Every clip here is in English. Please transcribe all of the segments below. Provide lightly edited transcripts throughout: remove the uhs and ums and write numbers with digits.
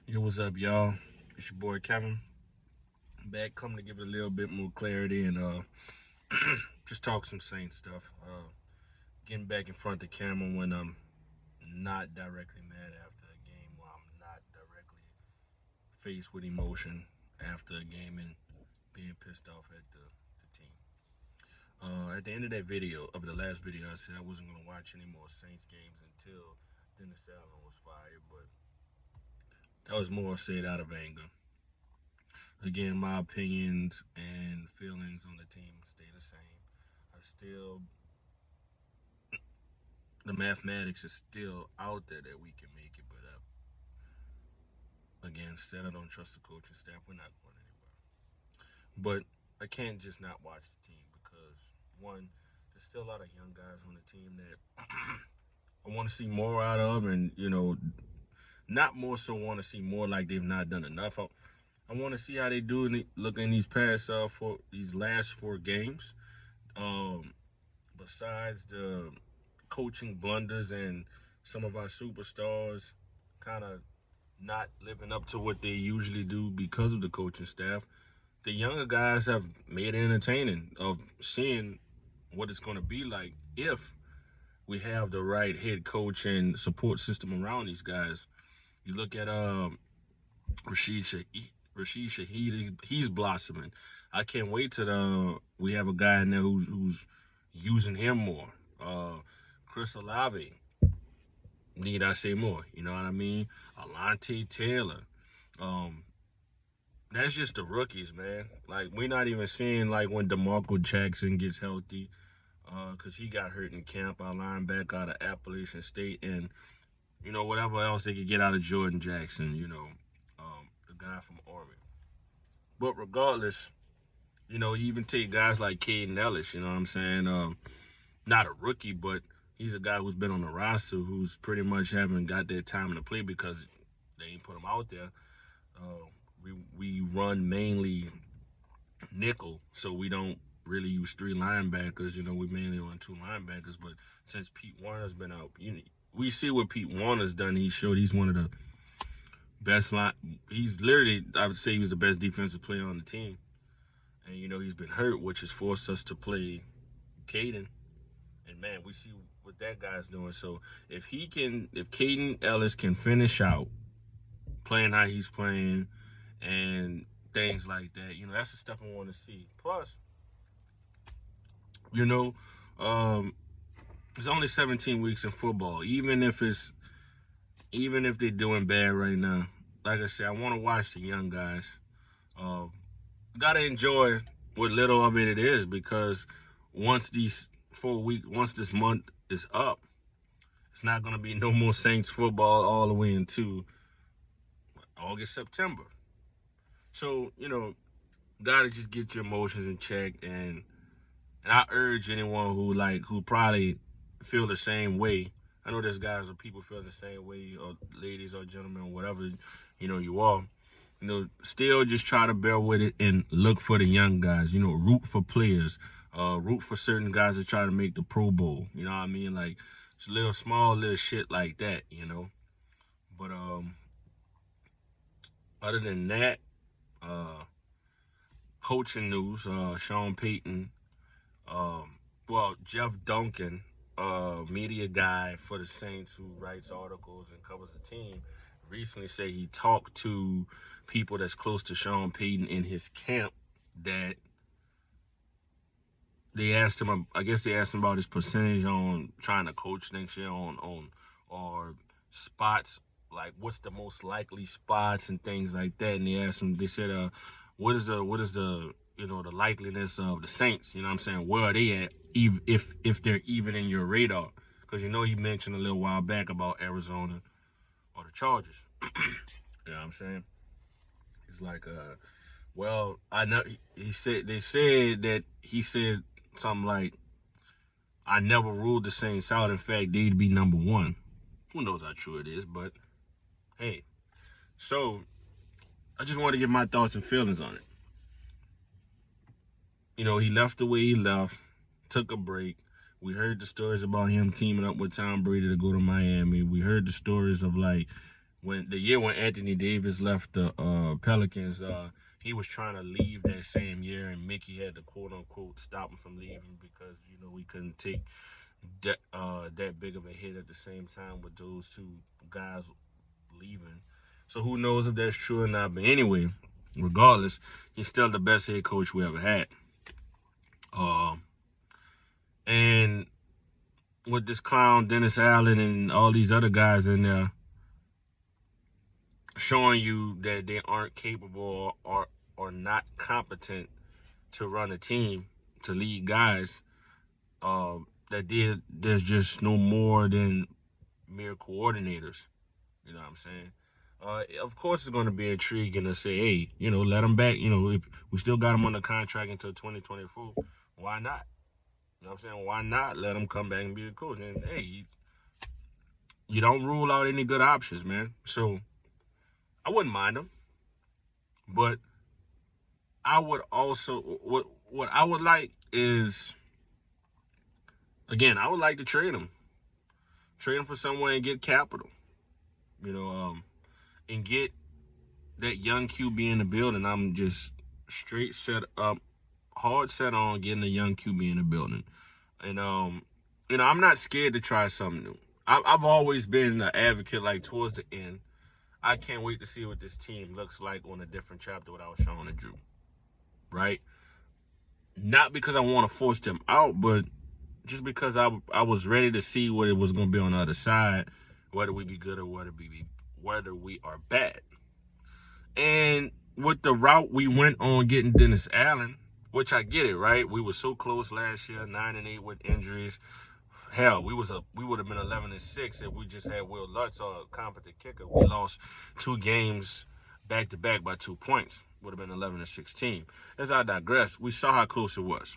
Yo, what's up, y'all? It's your boy Kevin. Back, coming to give it a little bit more clarity and just talk some Saints stuff. Getting back in front of the camera when I'm not directly mad after a game, while I'm not directly faced with emotion after a game and being pissed off at the team. At the end of that video, of the last video, I said I wasn't gonna watch any more Saints games until Dennis Allen was fired, but that was more said out of anger. Again, my opinions and feelings on the team stay the same. I still, the mathematics is still out there that we can make it, but again, still I don't trust the coaching staff. We're not going anywhere. But I can't just not watch the team because one, there's still a lot of young guys on the team that I want to see more out of, and not more so want to see more like they've not done enough. I want to see how they do look in these past for these last four games. Um, Besides the coaching blunders and some of our superstars kind of not living up to what they usually do because of the coaching staff, the younger guys have made it entertaining of seeing what it's going to be like if we have the right head coach and support system around these guys. You look at Rashid Shaheed. Rashid Shaheed, he's blossoming. I can't wait till we have a guy in there who's using him more. Chris Olave, need I say more? You know what I mean? Alante Taylor. Um, that's just the rookies, man. Like we're not even seeing like when DeMarco Jackson gets healthy, cause he got hurt in camp. Our linebacker out of Appalachian State, and whatever else they could get out of Jordan Jackson. The guy from Army. But regardless, you even take guys like Caden Ellis. You know what I'm saying? Not a rookie, but he's a guy who's been on the roster who's pretty much haven't got their time to play because they ain't put him out there. Uh, we run mainly nickel, so we don't really use three linebackers. We mainly run two linebackers. But since Pete Warner's been out, we see what Pete Warner's done. He showed he's one of the best line. He's literally, I would say, he was the best defensive player on the team. And he's been hurt, which has forced us to play Caden. And man, we see what that guy's doing. So if Caden Ellis can finish out playing how he's playing and things like that, that's the stuff I want to see. Plus, you know, um, it's only 17 weeks in football. Even if they're doing bad right now, like I said, I want to watch the young guys. Um, Gotta enjoy what little of it is because once once this month is up, it's not gonna be no more Saints football all the way into August, September. So gotta just get your emotions in check, and I urge anyone who probably feel the same way. I know there's guys or people feel the same way, or ladies or gentlemen, or whatever you are. Still just try to bear with it and look for the young guys. Root for players. Root for certain guys that try to make the Pro Bowl. You know what I mean? Like it's little shit like that. But other than that, uh, coaching news. Sean Payton. Jeff Duncan, media guy for the Saints who writes articles and covers the team, recently said he talked to people that's close to Sean Payton in his camp that they asked him. I guess they asked him about his percentage on trying to coach next year on or spots, like what's the most likely spots and things like that. And they asked him. They said, what is the the likeliness of the Saints? You know what I'm saying? Where are they at? If they're even in your radar, because you mentioned a little while back about Arizona or the Chargers. You know what I'm saying? He's like, well, I know. He said they said that he said something like, I never ruled the Saints out. In fact, they'd be number one. Who knows how true it is, but hey. So I just want to give my thoughts and feelings on it. He left the way he left, took a break. We heard the stories about him teaming up with Tom Brady to go to Miami. We heard the stories of like when the year when Anthony Davis left the Pelicans, he was trying to leave that same year, and Mickey had to quote unquote stop him from leaving because we couldn't take that big of a hit at the same time with those two guys leaving. So who knows if that's true or not? But anyway, regardless, he's still the best head coach we ever had. Um, and with this clown Dennis Allen and all these other guys in there showing you that they aren't capable or not competent to run a team, to lead guys, there's just no more than mere coordinators. You know what I'm saying? Of course, it's going to be intriguing to say, hey, let him back. If we still got him under contract until 2024, why not? You know what I'm saying? Why not let him come back and be the coach? And hey, you don't rule out any good options, man. So I wouldn't mind him, but I would also what I would like is, again, I would like to trade him for someone and get capital, and get that young QB in the building. I'm just straight hard set on getting a young QB in the building, and I'm not scared to try something new. I've always been an advocate, like towards the end. I can't wait to see what this team looks like on a different chapter without Sean and Drew, right? Not because I want to force them out, but just because I was ready to see what it was going to be on the other side, whether we be good or whether we are bad. And with the route we went on getting Dennis Allen, which I get it, right? We were so close last year, 9-8 with injuries. Hell, we would have been 11-6 if we just had Will Lutz, a competent kicker. We lost 2 games back to back by 2 points. Would have been 11-16. As I digress, we saw how close it was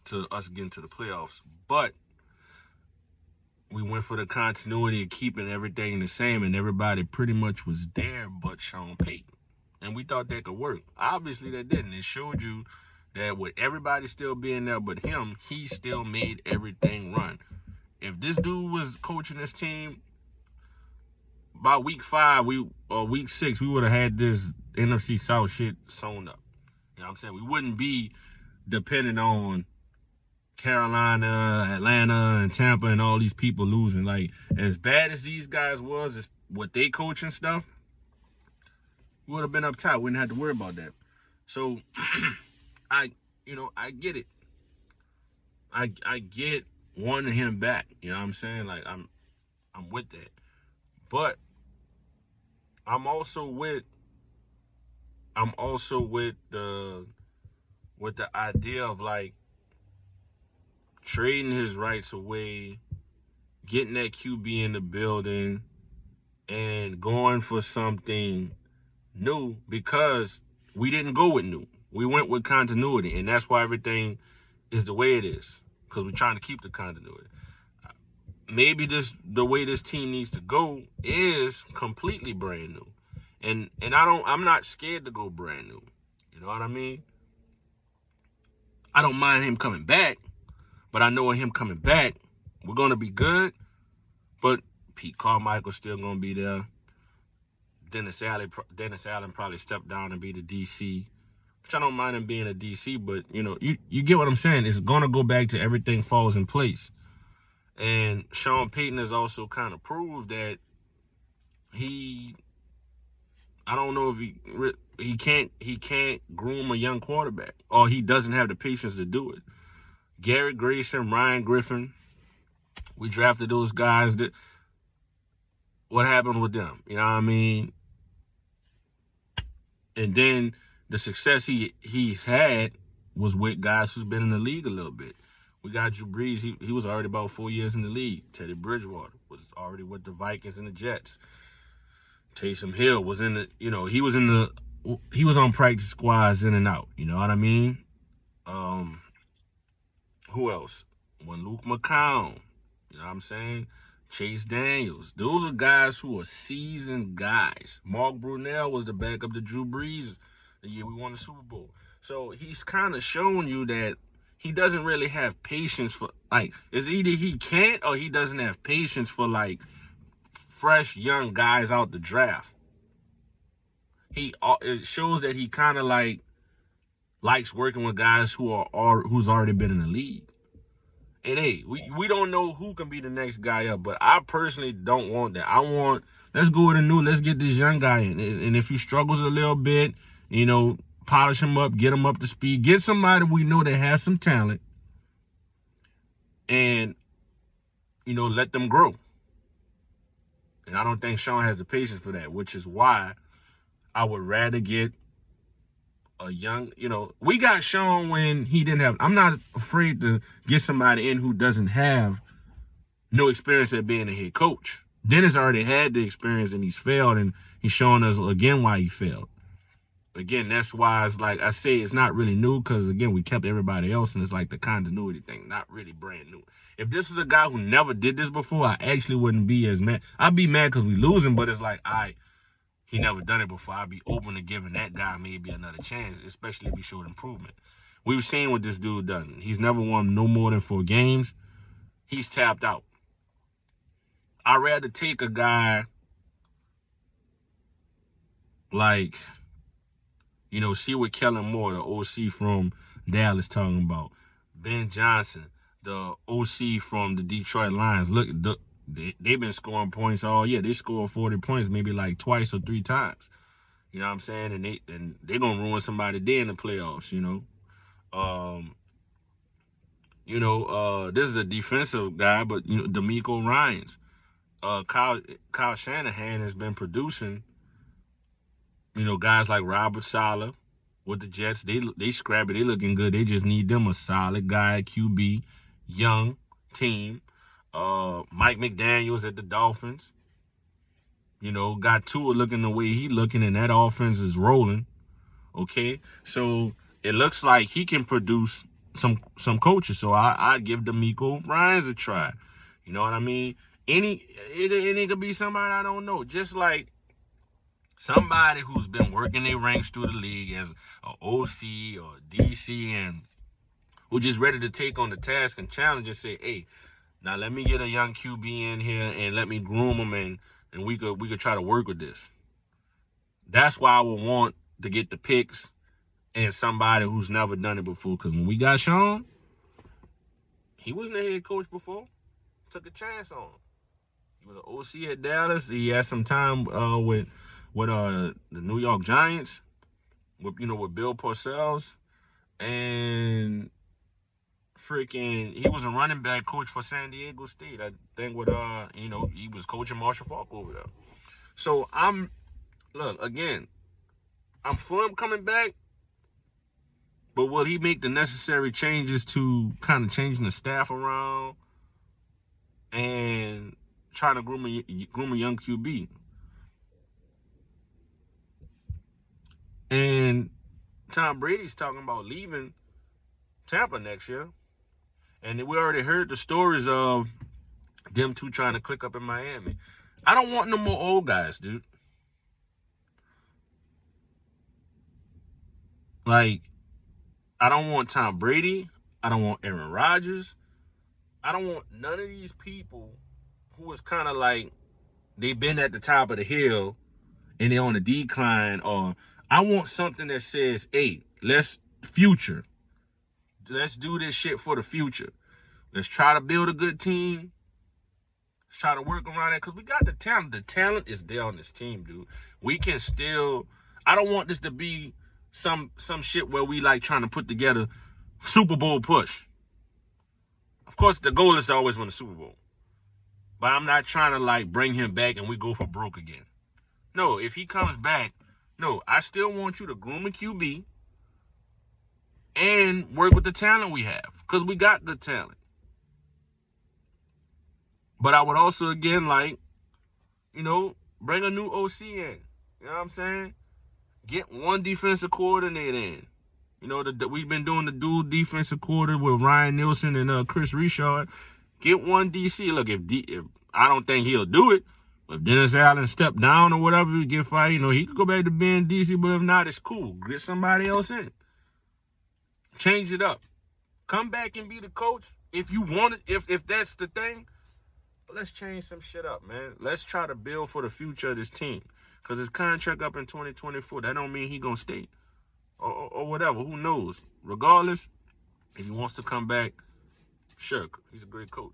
to us getting to the playoffs, but we went for the continuity of keeping everything the same, and everybody pretty much was there but Sean Payton. And we thought that could work. Obviously, that didn't. It showed you that with everybody still being there but him, he still made everything run. If this dude was coaching this team, by week 5, or week 6, we would have had this NFC South shit sewn up. You know what I'm saying? We wouldn't be dependent on Carolina, Atlanta, and Tampa, and all these people losing. Like, as bad as these guys was, as what they coach and stuff, we would have been up top. We wouldn't have to worry about that. So, I get it. I get wanting him back. You know what I'm saying? Like, I'm with that. But I'm also with the idea of, like, trading his rights away, getting that QB in the building, and going for something new, because we didn't go with new. We went with continuity, and that's why everything is the way it is, because we're trying to keep the continuity. Maybe the way this team needs to go is completely brand new. And I'm not scared to go brand new. You know what I mean? I don't mind him coming back, but I know with him coming back, we're going to be good, but Pete Carmichael's still going to be there. Dennis Allen probably stepped down and be the DC, which I don't mind him being a DC, but, you get what I'm saying. It's going to go back to everything falls in place. And Sean Payton has also kind of proved that I don't know if he can't groom a young quarterback, or he doesn't have the patience to do it. Garrett Grayson, Ryan Griffin, we drafted those guys. What happened with them? You know what I mean? And then the success he's had was with guys who's been in the league a little bit. We got Drew Brees. He was already about 4 years in the league. Teddy Bridgewater was already with the Vikings and the Jets. Taysom Hill was he was on practice squads in and out. You know what I mean? Who else? One Luke McCown. You know what I'm saying? Chase Daniels. Those are guys who are seasoned guys. Mark Brunell was the backup to Drew Brees the year we won the Super Bowl. So he's kind of shown you that he doesn't really have patience for, like, it's either he can't or he doesn't have patience for, like, fresh young guys out the draft. It shows that he kind of like likes working with guys who's already been in the league. And hey, we don't know who can be the next guy up, but I personally don't want that. Let's go with a new, let's get this young guy in. And if he struggles a little bit, polish him up, get him up to speed, get somebody we know that has some talent, and, let them grow. And I don't think Sean has the patience for that, which is why I would rather get a young, we got Sean when he didn't have, I'm not afraid to get somebody in who doesn't have no experience at being a head coach. Dennis already had the experience and he's failed, and he's showing us again why he failed. Again, that's why it's like I say it's not really new, because again, we kept everybody else, and it's like the continuity thing, not really brand new. If this is a guy who never did this before, I actually wouldn't be as mad. I'd be mad because we losing, but it's like, he never done it before. I'd be open to giving that guy maybe another chance, especially if he showed improvement. We've seen what this dude done. He's never won no more than 4 games. He's tapped out. I'd rather take a guy like, see what Kellen Moore, the OC from Dallas, talking about. Ben Johnson, the OC from the Detroit Lions. Look, they've been scoring points all year. They scored 40 points maybe like twice or 3 times. You know what I'm saying? And they're going to ruin somebody day in the playoffs, this is a defensive guy, but, D'Amico Ryans. Kyle Shanahan has been producing, guys like Robert Saleh with the Jets. They scrappy. They looking good. They just need them a solid guy, QB, young team. Mike McDaniels at the Dolphins. Got Tua looking the way he looking, and that offense is rolling. Okay, so it looks like he can produce some coaches. So I'd give D'Amico Ryans a try. You know what I mean? It could be somebody I don't know. Just like somebody who's been working their ranks through the league as an OC or DC, and who just ready to take on the task and challenge and say, hey, now let me get a young QB in here and let me groom him, and we could try to work with this. That's why I would want to get the picks and somebody who's never done it before. Because when we got Sean, he wasn't a head coach before. Took a chance on him. He was an OC at Dallas. He had some time with the New York Giants, with Bill Parcells, and he was a running back coach for San Diego State. I think he was coaching Marshall Faulk over there. So I'm for him coming back, but will he make the necessary changes to kind of changing the staff around and trying to groom a young QB? And Tom Brady's talking about leaving Tampa next year. And we already heard the stories of them two trying to click up in Miami. I don't want no more old guys, dude. Like, I don't want Tom Brady. I don't want Aaron Rodgers. I don't want none of these people who is kind of like they've been at the top of the hill and they're on a decline. Or I want something that says, hey, let's do this shit for the future. Let's try to build a good team. Let's try to work around it, because we got the talent. The talent is there on this team, dude. We can still. I don't want this to be some shit where we like trying to put together Super Bowl push. Of course, the goal is to always win the Super Bowl. But I'm not trying to like bring him back and we go for broke again. No, if he comes back, no, I still want you to groom a QB and work with the talent we have, because we got good talent. But I would also, again, bring a new OC in. You know what I'm saying? Get one defensive coordinator in. We've been doing the dual defensive coordinator with Ryan Nielsen and Chris Richard. Get one DC. Look, if I don't think he'll do it, but if Dennis Allen step down or whatever, he get fired, he could go back to being DC. But if not, it's cool. Get somebody else in. Change it up. Come back and be the coach if you want it. If that's the thing. But let's change some shit up, man. Let's try to build for the future of this team. Because his contract up in 2024, that don't mean he going to stay. Or whatever. Who knows? Regardless, if he wants to come back, sure, he's a great coach.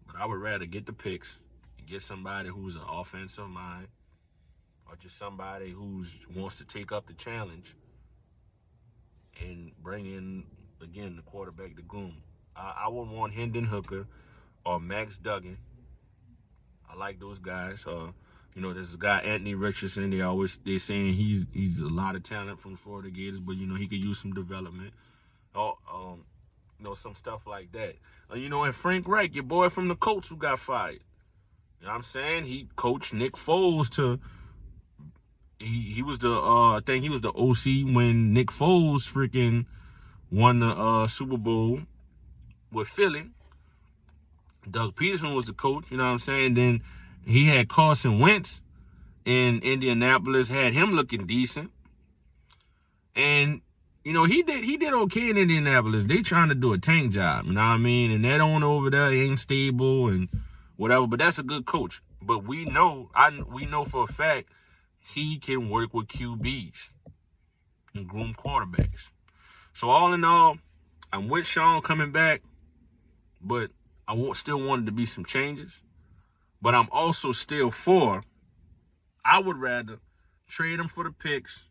But I would rather get the picks and get somebody who's an offensive mind or just somebody who wants to take up the challenge and bring in, again, the quarterback to groom. I would want Hendon Hooker or Max Duggan. I like those guys. There's a guy, Anthony Richardson. They're saying he's a lot of talent from the Florida Gators, but he could use some development. Oh, some stuff like that. And Frank Reich, your boy from the Colts who got fired. You know what I'm saying? He coached Nick Foles to. He was the I think he was the OC when Nick Foles freaking won the Super Bowl with Philly. Doug Peterson was the coach, you know what I'm saying? Then he had Carson Wentz in Indianapolis, had him looking decent. And he did okay in Indianapolis. They trying to do a tank job, you know what I mean? And that owner over there ain't stable and whatever, but that's a good coach. But we know for a fact he can work with QBs and groom quarterbacks. So all in all, I'm with Sean coming back, but I still wanted to be some changes. But I'm also still I would rather trade him for the picks,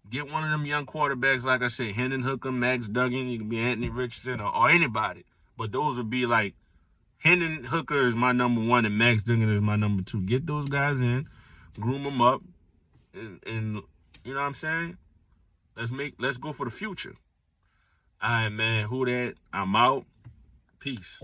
get one of them young quarterbacks, like I said, Hendon Hooker, Max Duggan, you can be Anthony Richardson or anybody. But those would be like, Hendon Hooker is my number one and Max Duggan is my number two. Get those guys in, groom them up, and you know what I'm saying? Let's go for the future. All right, man. Who that? I'm out. Peace.